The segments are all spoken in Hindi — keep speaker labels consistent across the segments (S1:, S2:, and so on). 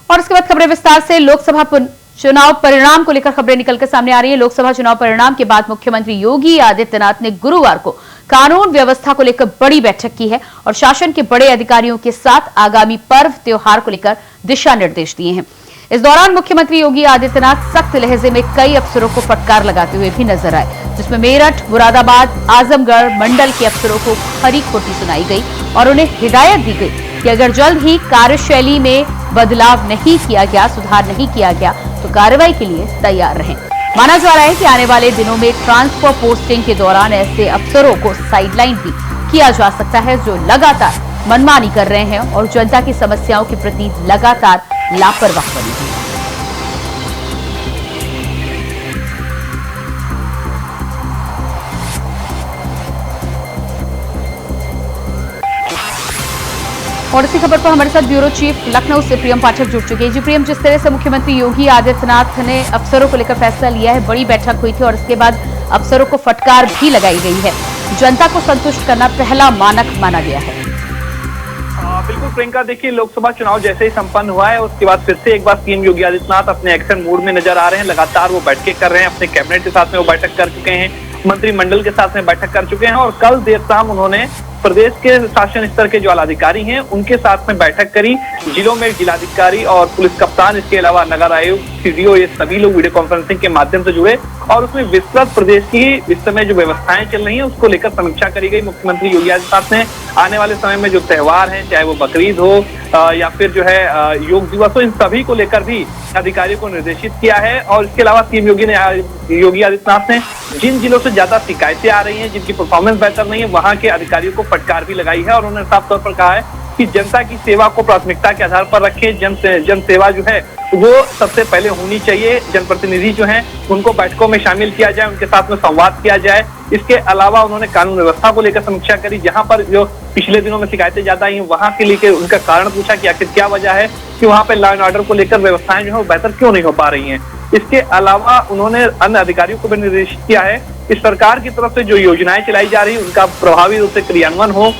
S1: और उसके बाद खबरें विस्तार से। लोकसभा चुनाव परिणाम को लेकर खबरें निकलकर सामने आ रही है। लोकसभा चुनाव परिणाम के बाद मुख्यमंत्री योगी आदित्यनाथ ने गुरुवार को कानून व्यवस्था को लेकर बड़ी बैठक की है और शासन के बड़े अधिकारियों के साथ आगामी पर्व त्योहार को लेकर दिशा निर्देश दिए हैं। इस दौरान मुख्यमंत्री योगी आदित्यनाथ सख्त लहजे में कई अफसरों को फटकार लगाते हुए भी नजर आए, जिसमें मेरठ, मुरादाबाद, आजमगढ़ मंडल के अफसरों को खरी खोटी सुनाई गई और उन्हें हिदायत दी गई कि अगर जल्द ही कार्यशैली में बदलाव नहीं किया गया, सुधार नहीं किया गया तो कार्रवाई के लिए तैयार रहें। माना जा रहा है कि आने वाले दिनों में ट्रांसफर पोस्टिंग के दौरान ऐसे अफसरों को साइडलाइन भी किया जा सकता है जो लगातार मनमानी कर रहे हैं और जनता की समस्याओं के प्रति लगातार लापरवाह बने हैं। और इसी खबर पर हमारे साथ ब्यूरो चीफ लखनऊ से प्रियम पाठक जुड़ चुके हैं। जी प्रियम, जिस तरह से मुख्यमंत्री योगी आदित्यनाथ ने अफसरों को लेकर फैसला लिया है, बड़ी बैठक हुई थी और इसके बाद अफसरों को फटकार भी लगाई गई है, जनता को संतुष्ट करना पहला मानक माना गया है।
S2: बिल्कुल प्रियंका, देखिए लोकसभा चुनाव जैसे ही संपन्न हुआ है उसके बाद फिर से एक बार सीएम योगी आदित्यनाथ अपने एक्शन मोड में नजर आ रहे हैं। लगातार वो बैठकें कर रहे हैं, अपने कैबिनेट के साथ में वो बैठक कर चुके हैं, मंत्रिमंडल के साथ में बैठक कर चुके हैं और कल देर शाम उन्होंने प्रदेश के शासन स्तर के जो आलाधिकारी हैं उनके साथ में बैठक करी। जिलों में जिलाधिकारी और पुलिस कप्तान, इसके अलावा नगर आयुक्त, सीडीओ, ये सभी लोग वीडियो कॉन्फ्रेंसिंग के माध्यम से जुड़े और उसमें विस्तृत प्रदेश की इस समय जो व्यवस्थाएं चल रही हैं उसको लेकर समीक्षा करी गई। मुख्यमंत्री योगी आदित्यनाथ ने आने वाले समय में जो त्योहार हैं, चाहे वो बकरीद हो या फिर जो है योग दिवस हो, इन सभी को लेकर भी अधिकारियों को निर्देशित किया है। और इसके अलावा सीएम योगी आदित्यनाथ ने जिन जिलों से ज्यादा शिकायतें आ रही हैं, जिनकी परफॉर्मेंस बेहतर नहीं है, वहां के अधिकारियों को फटकार भी लगाई है और उन्होंने साफ तौर पर कहा है कि जनता की सेवा को प्राथमिकता के आधार पर रखें। जन सेवा जो है वो सबसे पहले होनी चाहिए। जनप्रतिनिधि जो हैं उनको बैठकों में शामिल किया जाए, उनके साथ में संवाद किया जाए। इसके अलावा उन्होंने कानून व्यवस्था को लेकर समीक्षा करी, जहां पर जो पिछले दिनों में शिकायतें ज्यादा आई वहां के लेकर उनका कारण पूछा कि आखिर क्या वजह है कि वहां पर लॉ एंड ऑर्डर को लेकर व्यवस्थाएं जो है वो बेहतर क्यों नहीं हो पा रही हैं। इसके अलावा उन्होंने अन्य अधिकारियों को भी निर्देशित किया है कि सरकार की तरफ से जो योजनाएं चलाई जा रही है उनका प्रभावी रूप से क्रियान्वयन हो,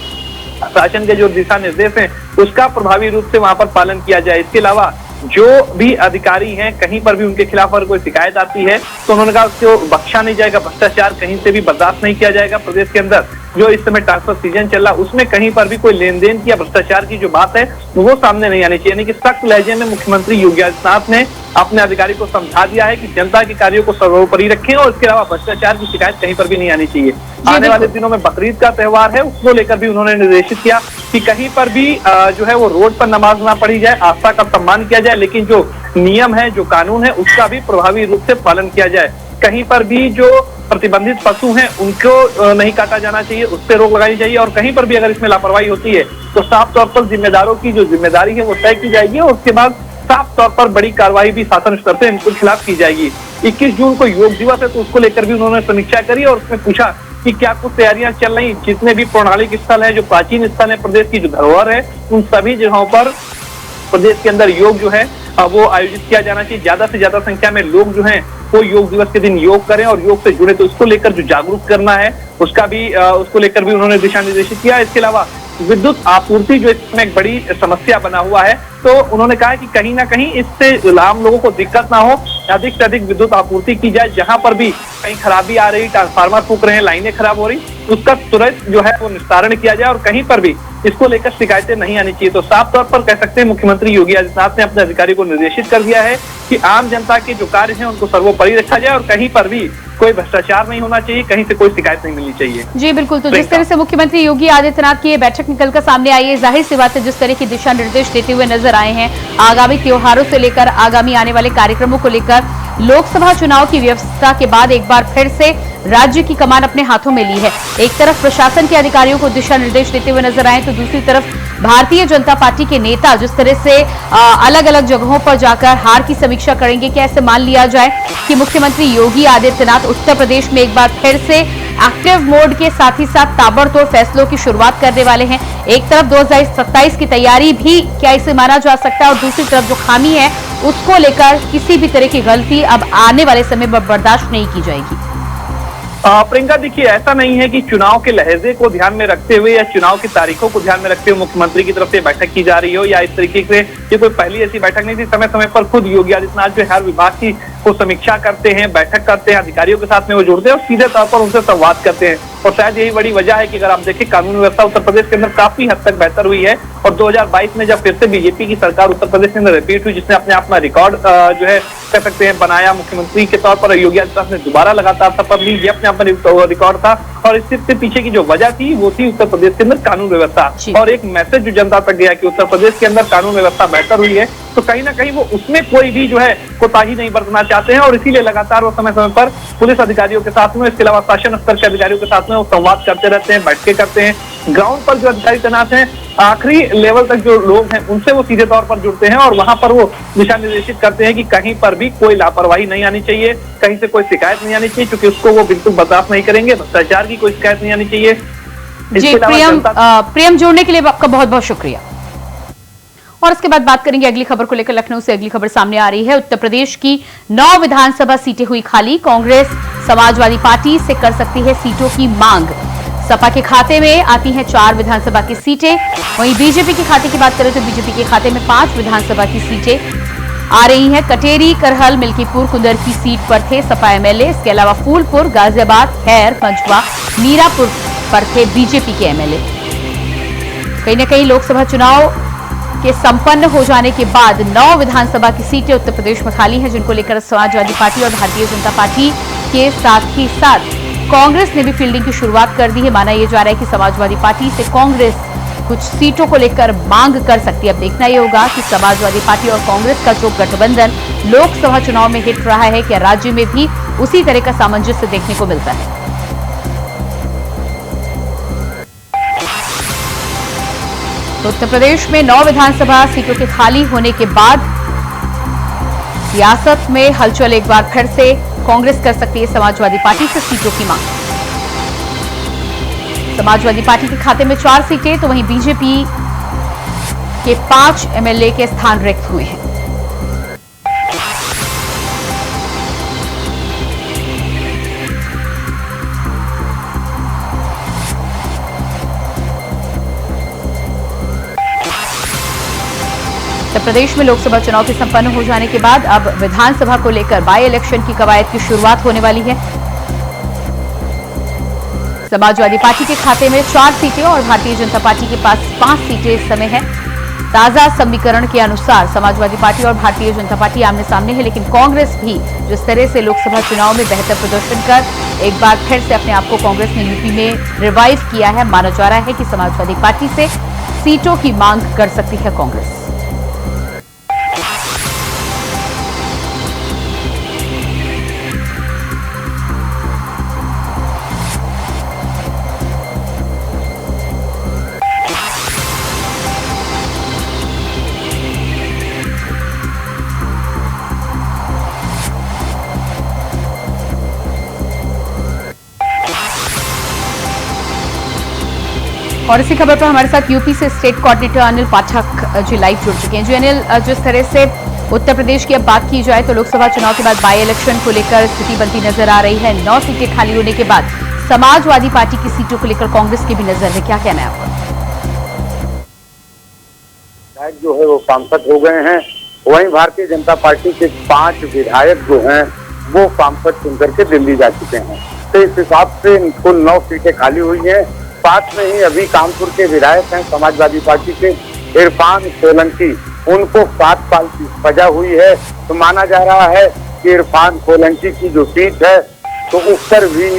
S2: शासन के जो दिशा निर्देश हैं उसका प्रभावी रूप से वहां पर पालन किया जाए। इसके अलावा जो भी अधिकारी हैं कहीं पर भी उनके खिलाफ अगर कोई शिकायत आती है तो उन्होंने कहा उसको बख्शा नहीं जाएगा, भ्रष्टाचार कहीं से भी बर्दाश्त नहीं किया जाएगा। प्रदेश के अंदर जो इस समय ट्रांसफर सीजन चल रहा है उसमें कहीं पर भी कोई लेन देन की या भ्रष्टाचार की जो बात है वो सामने नहीं आनी चाहिए। यानी कि सख्त लहजे में मुख्यमंत्री योगी आदित्यनाथ ने अपने अधिकारी को समझा दिया है कि जनता के कार्यों को सर्वोपरि रखें और इसके अलावा भ्रष्टाचार की शिकायत कहीं पर भी नहीं आनी चाहिए। आने वाले दिनों में बकरीद का त्योहार है, उसको लेकर भी उन्होंने निर्देशित किया कि कहीं पर भी जो है वो रोड पर नमाज ना पढ़ी जाए, आस्था का सम्मान किया जाए, लेकिन जो नियम है, जो कानून है उसका भी प्रभावी रूप से पालन किया जाए। कहीं पर भी जो प्रतिबंधित पशु हैं उनको नहीं काटा जाना चाहिए, उस पर रोक लगानी चाहिए और कहीं पर भी अगर इसमें लापरवाही होती है तो साफ तौर पर जिम्मेदारों की जो जिम्मेदारी है वो तय की जाएगी और उसके बाद साफ तौर पर बड़ी कार्रवाई भी शासन स्तर से इनके खिलाफ की जाएगी। 21 जून को योग दिवस है तो उसको लेकर भी उन्होंने समीक्षा करी और उसमें पूछा कि क्या कुछ तैयारियां चल रही, जितने भी पौराणिक स्थल है, जो प्राचीन स्थल है, प्रदेश की जो धरोहर है, उन सभी जगहों पर प्रदेश के अंदर योग जो है वो आयोजित किया जाना चाहिए। ज्यादा से ज्यादा संख्या में लोग जो हैं वो योग दिवस के दिन योग करें और योग से जुड़े, तो उसको लेकर जो जागरूक करना है उसका भी उसको लेकर भी उन्होंने दिशा निर्देशित किया। इसके अलावा विद्युत आपूर्ति जो इसमें एक बड़ी समस्या बना हुआ है तो उन्होंने कहा कि कहीं ना कहीं इससे आम लोगों को दिक्कत ना हो, अधिक से अधिक विद्युत आपूर्ति की जाए। जहां पर भी कहीं खराबी आ रही, ट्रांसफार्मर फूक रहे हैं, लाइनें खराब हो रही, उसका तुरंत जो है वो निस्तारण किया जाए और कहीं पर भी इसको लेकर शिकायतें नहीं आनी चाहिए। तो साफ तौर पर कह सकते हैं मुख्यमंत्री योगी आदित्यनाथ ने अपने अधिकारी को निर्देशित कर दिया है कि आम जनता के जो कार्य हैं उनको सर्वोपरि रखा जाए और कहीं पर भी कोई भ्रष्टाचार नहीं होना चाहिए, कहीं से कोई शिकायत नहीं मिलनी चाहिए।
S1: जी बिल्कुल, तो जिस तरह से मुख्यमंत्री योगी आदित्यनाथ की ये बैठक निकलकर सामने आई है, जाहिर सी बात है जिस तरह की दिशा निर्देश देते हुए नजर आए हैं, आगामी त्योहारों से लेकर आगामी आने वाले कार्यक्रमों को लेकर लोकसभा चुनाव की व्यवस्था के बाद एक बार फिर से राज्य की कमान अपने हाथों में ली है। एक तरफ प्रशासन के अधिकारियों को दिशा निर्देश देते हुए नजर आए तो दूसरी तरफ भारतीय जनता पार्टी के नेता जिस तरह से अलग अलग जगहों पर जाकर हार की समीक्षा करेंगे। क्या ऐसे मान लिया जाए कि मुख्यमंत्री योगी आदित्यनाथ उत्तर प्रदेश में एक बार फिर से एक्टिव मोड के साथ ही साथ ताबड़तोड़ फैसलों की शुरुआत करने वाले हैं? एक तरफ 2027 की तैयारी भी क्या इसे माना जा सकता है और दूसरी तरफ जो खामी है उसको लेकर किसी भी तरह की गलती अब आने वाले समय में बर्दाश्त नहीं की जाएगी।
S2: प्रियंका देखिए, ऐसा नहीं है कि चुनाव के लहजे को ध्यान में रखते हुए या चुनाव की तारीखों को ध्यान में रखते हुए मुख्यमंत्री की तरफ से बैठक की जा रही हो, या इस तरीके से ये कोई पहली ऐसी बैठक नहीं थी। समय समय पर खुद योगी आदित्यनाथ जो हर विभाग की को समीक्षा करते हैं, बैठक करते हैं, अधिकारियों के साथ में वो जुड़ते हैं और सीधे तौर पर उनसे संवाद करते हैं। और शायद यही बड़ी वजह है कि अगर आप देखें, कानून व्यवस्था उत्तर प्रदेश के अंदर काफी हद तक बेहतर हुई है। और 2022 में जब फिर से बीजेपी की सरकार उत्तर प्रदेश के अंदर रिपीट हुई, जिसने अपने आप में रिकॉर्ड जो है कह सकते हैं बनाया, मुख्यमंत्री के तौर पर योगी आदित्यनाथ ने दोबारा लगातार शपथ ली, ये अपने आप में रिकॉर्ड था। और इससे पीछे की जो वजह थी वो थी उत्तर प्रदेश के अंदर कानून व्यवस्था, और एक मैसेज जो जनता तक गया कि उत्तर प्रदेश के अंदर कानून व्यवस्था बेहतर हुई है। तो कहीं ना कहीं वो उसमें कोई भी जो है कोताही नहीं बरतना चाहते हैं, और इसीलिए लगातार वो समय समय पर पुलिस अधिकारियों के साथ में, इसके अलावा शासन स्तर के अधिकारियों के साथ में वो संवाद करते रहते हैं, बैठकें करते हैं। ग्राउंड पर जो अधिकारी तैनात हैं, आखिरी लेवल तक जो लोग हैं उनसे वो सीधे तौर पर जुड़ते हैं और वहां पर वो दिशा निर्देशित करते हैं कि कहीं पर भी कोई लापरवाही नहीं आनी चाहिए, कहीं से कोई शिकायत नहीं आनी चाहिए, क्योंकि उसको वो बिल्कुल बर्दाश्त नहीं करेंगे। भ्रष्टाचार की कोई शिकायत नहीं आनी चाहिए।
S1: जी, प्रियम जोड़ने के लिए आपका बहुत बहुत शुक्रिया। और इसके बाद बात करेंगे अगली खबर को लेकर। लखनऊ से अगली खबर सामने आ रही है। उत्तर प्रदेश की 9 विधानसभा सीटें हुई खाली, कांग्रेस समाजवादी पार्टी से कर सकती है सीटों की मांग। सपा के खाते में आती हैं 4 विधानसभा की सीटें। वहीं बीजेपी के खाते की बात करें तो बीजेपी के खाते में 5 विधानसभा की सीटें आ रही हैं। कटेरी, करहल, मिल्कीपुर, कुंदर की सीट पर थे सपा एमएलए। इसके अलावा फूलपुर, गाजियाबाद, खैर, पंचवा, मीरापुर पर थे बीजेपी के एमएलए। कहीं न कहीं लोकसभा चुनाव के संपन्न हो जाने के बाद 9 विधानसभा की सीटें उत्तर प्रदेश में खाली हैं, जिनको लेकर समाजवादी पार्टी और भारतीय जनता पार्टी के साथ ही साथ कांग्रेस ने भी फील्डिंग की शुरुआत कर दी है। माना यह जा रहा है कि समाजवादी पार्टी से कांग्रेस कुछ सीटों को लेकर मांग कर सकती है। अब देखना यह होगा कि समाजवादी पार्टी और कांग्रेस का जो गठबंधन लोकसभा चुनाव में हिट रहा है, क्या राज्य में भी उसी तरह का सामंजस्य देखने को मिलता है। तो उत्तर प्रदेश में 9 विधानसभा सीटों के खाली होने के बाद सियासत में हलचल एक बार फिर से। कांग्रेस कर सकती है समाजवादी पार्टी से सीटों की मांग। समाजवादी पार्टी के खाते में 4 सीटें, तो वहीं बीजेपी के 5 एमएलए के स्थान रिक्त हुए हैं। उत्तर प्रदेश में लोकसभा चुनाव के संपन्न हो जाने के बाद अब विधानसभा को लेकर बाई इलेक्शन की कवायद की शुरुआत होने वाली है। समाजवादी पार्टी के खाते में 4 सीटें और भारतीय जनता पार्टी के पास 5 सीटें इस समय हैं। ताजा समीकरण के अनुसार समाजवादी पार्टी और भारतीय जनता पार्टी आमने सामने है, लेकिन कांग्रेस भी जिस तरह से लोकसभा चुनाव में बेहतर प्रदर्शन कर एक बार फिर से अपने आप को कांग्रेस ने यूपी में रिवाइव किया है, माना जा रहा है कि समाजवादी पार्टी से सीटों की मांग कर सकती है कांग्रेस। और इसी खबर पर हमारे साथ यूपी से state coordinator Anil Pathak ji live जुड़ चुके हैं। जी अनिल, जिस तरह से उत्तर प्रदेश की अब बात की जाए तो लोकसभा चुनाव के बाद बाई इलेक्शन को लेकर स्थिति बनती नजर आ रही है। 9 सीटें खाली होने के बाद समाजवादी पार्टी की सीटों को लेकर कांग्रेस की भी नजर है, क्या कहना है आपका?
S3: जो है वो सांसद हो गए हैं, वहीं भारतीय जनता पार्टी के 5 विधायक जो हैं वो सांसद चुन करके दिल्ली जा चुके हैं। तो इस हिसाब से कुल 9 सीटें खाली हुई हैं। साथ में ही अभी कानपुर के विधायक हैं समाजवादी पार्टी के इरफान सोलंकी, उनको 7 साल की सजा हुई है। तो माना जा रहा है कि इरफान सोलंकी की जो सीट है तो उस पर भी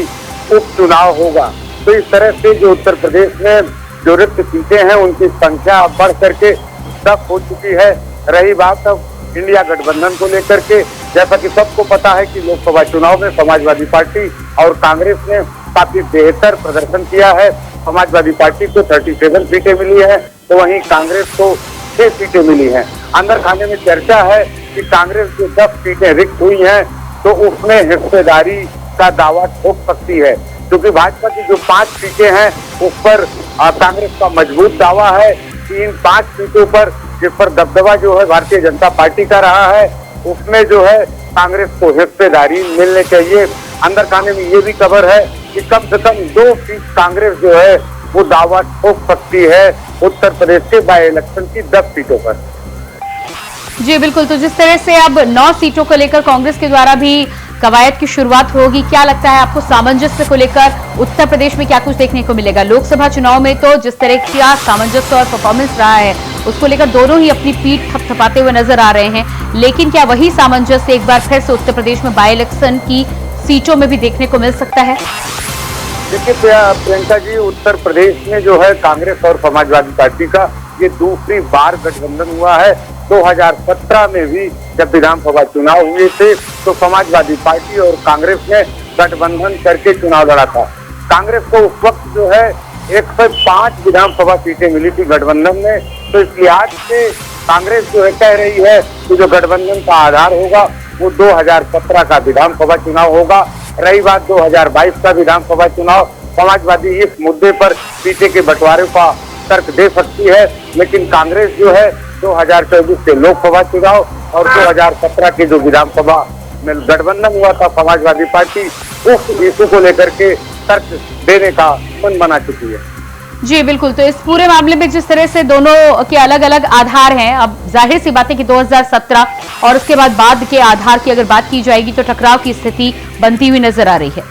S3: उपचुनाव होगा। तो इस तरह से जो उत्तर प्रदेश में जो रिक्त सीटें हैं उनकी संख्या बढ़ करके 10 हो चुकी है। रही बात अब इंडिया गठबंधन को लेकर के, जैसा कि सबको पता है कि लोकसभा चुनाव में समाजवादी पार्टी और कांग्रेस ने काफी बेहतर प्रदर्शन किया है। समाजवादी पार्टी को 37 सीटें मिली है, तो वहीं कांग्रेस को 6 सीटें मिली हैं। अंदर खाने में चर्चा है कि कांग्रेस जो 10 सीटें रिक्त हुई हैं तो उसमें हिस्सेदारी का दावा ठोक सकती है, क्योंकि भाजपा की जो 5 सीटें हैं उस पर कांग्रेस का मजबूत दावा है कि इन 5 सीटों पर जिस पर दबदबा जो है भारतीय जनता पार्टी का रहा है उसमें जो है कांग्रेस को हिस्सेदारी मिलनी चाहिए। अंदर खाने में ये भी खबर है कि कम से कम 2 सीट कांग्रेस जो है वो दावा ठोक सकती है उत्तर प्रदेश के बाई इलेक्शन की 10 सीटों पर।
S1: जी बिल्कुल, तो जिस तरह से अब 9 सीटों को लेकर कांग्रेस के द्वारा भी कवायद की शुरुआत होगी, क्या लगता है आपको सामंजस्य को लेकर उत्तर प्रदेश में क्या कुछ देखने को मिलेगा? लोकसभा चुनाव में तो जिस तरह का सामंजस्य और परफॉर्मेंस रहा है उसको लेकर दोनों ही अपनी पीठ थपथपाते हुए नजर आ रहे हैं, लेकिन क्या वही सामंजस्य एक बार फिर से उत्तर प्रदेश में बाई इलेक्शन की सीटों में भी देखने को मिल सकता है?
S3: देखिए प्रियंका जी, उत्तर प्रदेश में जो है कांग्रेस और समाजवादी पार्टी का ये दूसरी बार गठबंधन हुआ है। 2017 में भी जब विधानसभा चुनाव हुए थे तो समाजवादी पार्टी और कांग्रेस ने गठबंधन करके चुनाव लड़ा था। कांग्रेस को उस वक्त जो है 105 विधानसभा सीटें मिली थी गठबंधन में, तो इस लिहाज से कांग्रेस जो है कह रही है कि जो गठबंधन का आधार होगा वो 2017 का विधानसभा चुनाव होगा। रही बात 2022 का विधानसभा चुनाव, समाजवादी इस मुद्दे पर सीटें के बंटवारे का तर्क दे सकती है, लेकिन कांग्रेस जो है 2024 के लोकसभा चुनाव और 2017 के जो विधानसभा में गठबंधन हुआ था समाजवादी पार्टी, उस इशू को लेकर के तर्क देने का मन बना चुकी है।
S1: जी बिल्कुल, तो इस पूरे मामले में जिस तरह से दोनों के अलग अलग आधार हैं, अब जाहिर सी बात है कि 2017 और उसके बाद के आधार की अगर बात की जाएगी तो टकराव की स्थिति बनती हुई नजर आ रही है।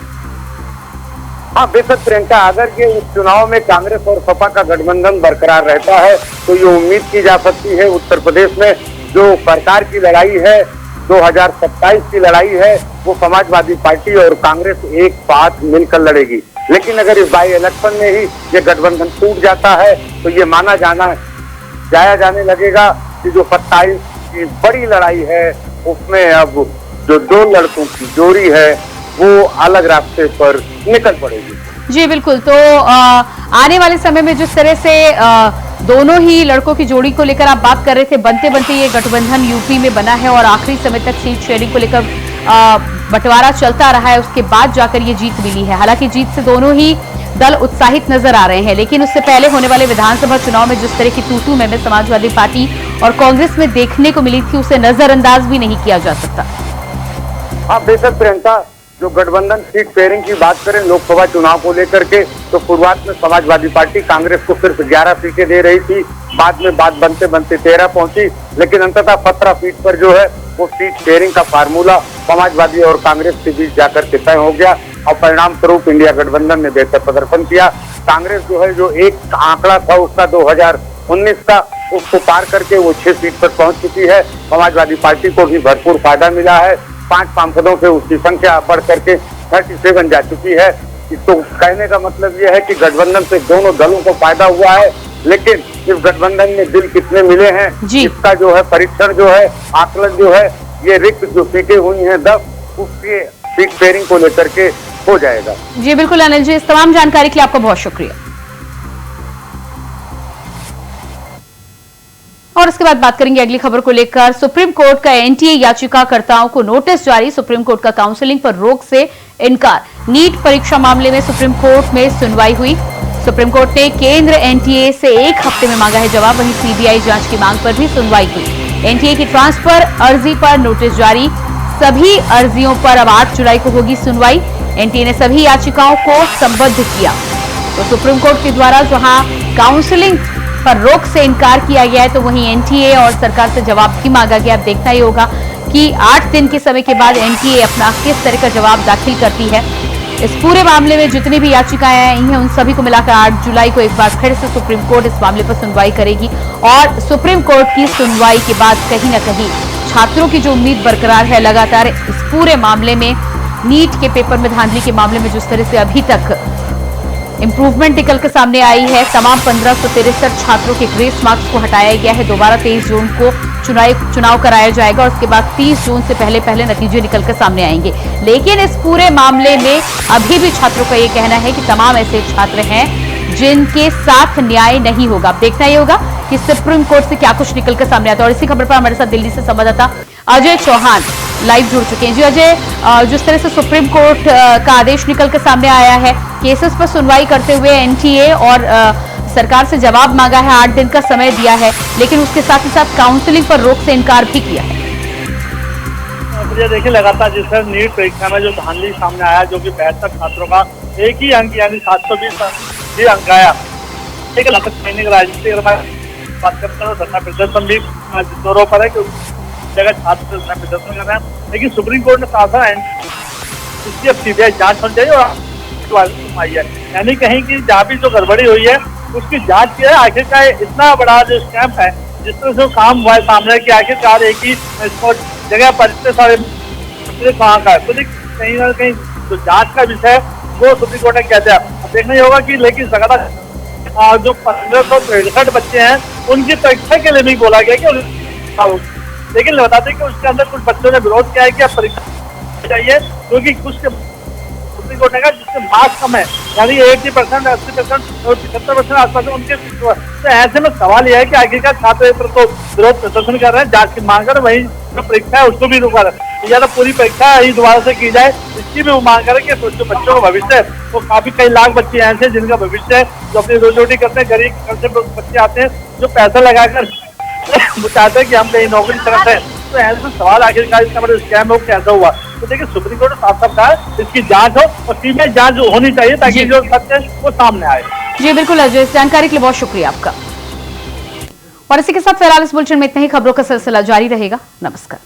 S3: हाँ बेशक प्रियंका, अगर ये इस चुनाव में कांग्रेस और सपा का गठबंधन बरकरार रहता है तो ये उम्मीद की जा सकती है उत्तर प्रदेश में जो सरकार की लड़ाई है 2027 की लड़ाई है वो समाजवादी पार्टी और कांग्रेस एक साथ मिलकर लड़ेगी। लेकिन अगर इस बाई इलेक्शन में ही ये गठबंधन टूट जाता है तो ये माना जाया जाने लगेगा कि जो 27 की बड़ी लड़ाई है उसमें अब जो 2 लड़कों की जोड़ी है वो अलग रास्ते पर निकल पड़ेगी।
S1: जी बिल्कुल, तो आने वाले समय में जिस तरह से दोनों ही लड़कों की जोड़ी को लेकर आप बात कर रहे थे, बनते बनते ये गठबंधन यूपी में बना है और आखिरी समय तक सीट शेयरिंग को लेकर बंटवारा चलता रहा है, उसके बाद जाकर ये जीत मिली है। हालांकि जीत से दोनों ही दल उत्साहित नजर आ रहे हैं, लेकिन उससे पहले होने वाले विधानसभा चुनाव में जिस तरह की तू-तू में समाजवादी पार्टी और कांग्रेस में देखने को मिली थी उसे नजरअंदाज भी नहीं किया जा सकता।
S3: हाँ बेशक प्रियंका, जो गठबंधन सीट शेयरिंग की बात करें लोकसभा चुनाव को लेकर के तो शुरुआत में समाजवादी पार्टी कांग्रेस को सिर्फ 11 सीटें दे रही थी, बाद में बात बनते बनते 13 पहुंची, लेकिन अंततः 17 सीट पर जो है वो सीट शेयरिंग का फार्मूला समाजवादी और कांग्रेस के बीच जाकर के तय हो गया और परिणाम स्वरूप इंडिया गठबंधन ने बेहतर प्रदर्शन किया। कांग्रेस जो है जो एक आंकड़ा था उसका 2019 का, उसको पार करके वो 6 सीट पर पहुंच चुकी है। समाजवादी पार्टी को भी भरपूर फायदा मिला है, 5 सांसदों से उसकी संख्या बढ़ करके 37 जा चुकी है। तो कहने का मतलब यह है कि गठबंधन से दोनों दलों को फायदा हुआ है, लेकिन इस गठबंधन में दिल कितने मिले हैं इसका जो है परीक्षण जो है आकलन जो है ये रिक्त जो सीटें हुई हैं 10 उसके सीट शेयरिंग को लेकर के हो जाएगा।
S1: जी बिल्कुल अनिल जी, इस तमाम जानकारी के लिए आपका बहुत शुक्रिया। और उसके बाद बात करेंगे अगली खबर को लेकर। सुप्रीम कोर्ट का एनटीए याचिकाकर्ताओं को नोटिस जारी, सुप्रीम कोर्ट का काउंसलिंग पर रोक से इनकार। नीट परीक्षा मामले में सुप्रीम कोर्ट में सुनवाई हुई। सुप्रीम कोर्ट ने केंद्र एनटीए से 1 हफ्ते में मांगा है जवाब, वहीं सीबीआई जांच की मांग पर भी सुनवाई हुई। एनटीए की ट्रांसफर अर्जी पर नोटिस जारी, सभी अर्जियों पर अब 8 जुलाई को होगी सुनवाई। एनटीए ने सभी याचिकाओं को संबद्ध किया। तो सुप्रीम कोर्ट के द्वारा जहां काउंसलिंग पर रोक से इनकार किया गया है तो वहीं एनटीए और सरकार से जवाब भी मांगा गया। अब देखना ही होगा कि 8 दिन के समय के बाद एनटीए अपना किस तरह का जवाब दाखिल करती है। इस पूरे मामले में जितनी भी याचिकाएं आई हैं उन सभी को मिलाकर 8 जुलाई को एक बार फिर से सुप्रीम कोर्ट इस मामले पर सुनवाई करेगी और सुप्रीम कोर्ट की सुनवाई के बाद कहीं ना कहीं छात्रों की जो उम्मीद बरकरार है लगातार इस पूरे मामले में, नीट के पेपर में धांधली के मामले में जिस तरह से अभी तक इंप्रूवमेंट निकल कर सामने आई है, तमाम 1563 छात्रों के ग्रेस मार्क्स को हटाया गया है। दोबारा 23 जून को चुनाव कराया जाएगा और उसके बाद 30 जून से पहले नतीजे निकलकर सामने आएंगे। लेकिन इस पूरे मामले में अभी भी छात्रों का ये कहना है कि तमाम ऐसे छात्र हैं जिनके साथ न्याय नहीं होगा। अब देखना ही होगा कि सुप्रीम कोर्ट से क्या कुछ निकलकर सामने आता है। और इसी खबर पर हमारे साथ दिल्ली से संवाददाता अजय चौहान लाइव जुड़ चुके हैं। जी अजय, जिस तरह से सुप्रीम कोर्ट का आदेश निकलकर सामने आया है, केसेस पर सुनवाई करते हुए एनटीए और सरकार से जवाब मांगा है, 8 दिन का समय दिया है, लेकिन उसके साथ ही साथ काउंसलिंग पर रोक से इनकार भी किया है।
S4: देखिए लगातार जिस तरह नीट परीक्षा में जो धांधली सामने आया, जो कि 72 छात्रों का एक ही अंक यानी 720 ये अंक आया। एक लगभग महीने का राजनीति अगर मैं बात करता हूँ, धरना प्रदर्शन भी जोरों पर है कि जगह छात्र धरना प्रदर्शन कर रहे हैं, लेकिन सुप्रीम कोर्ट ने कहा इसकी अब सीबीआई जांच होनी चाहिए और आई है, यानी कहीं की जहाँ भी जो गड़बड़ी हुई है उसकी जांच की है। आखिरकार इतना बड़ा जो स्कैम है, जिस तरह से काम हुआ है सामने कि आखिरकार एक ही जगह पर इतने सारे कहाँ का है, तो कहीं ना कहीं जो जांच का विषय वो सुप्रीम कोर्ट ने कहते हैं। अब देखना ही होगा कि लेकिन लगातार जो 1563 बच्चे हैं उनकी परीक्षा के लिए भी बोला गया कि लेकिन बताते हैं कि उसके अंदर कुछ बच्चों ने विरोध किया है कि अब परीक्षा चाहिए, क्योंकि कुछ सुप्रीम कोर्ट ने कहा जिससे मार्क्स कम है, यानी 80%, 80% और 75% आसपास उनके, तो ऐसे में सवाल यह है कि आखिरकार छात्र तो विरोध प्रदर्शन कर रहे हैं, जांच की मांग कर, वही जो परीक्षा है उसको भी रुका रहे, या तो पूरी परीक्षा ही दोबारा से की जाए, इसकी भी वो मांग करें कि जो बच्चों का भविष्य है वो काफी कई लाख बच्चे ऐसे जिनका भविष्य है, जो अपनी रोजी रोटी करते हैं, गरीब घर से बच्चे आते हैं जो पैसा लगाकर वो चाहते हैं कि हम कहीं नौकरी करते हैं, तो ऐसे सवाल आखिरकार इतना बड़ा स्कैम हो कैसा हुआ। तो देखिए सुप्रीम कोर्ट साफ साफ कहा इसकी जांच हो और सीबीआई जांच होनी चाहिए ताकि जो सत्य है वो सामने आए।
S1: जी बिल्कुल अजय, इस जानकारी के लिए बहुत शुक्रिया आपका। और इसी के साथ फिलहाल इस बुलेटिन में इतना ही। खबरों का सिलसिला जारी रहेगा। नमस्कार।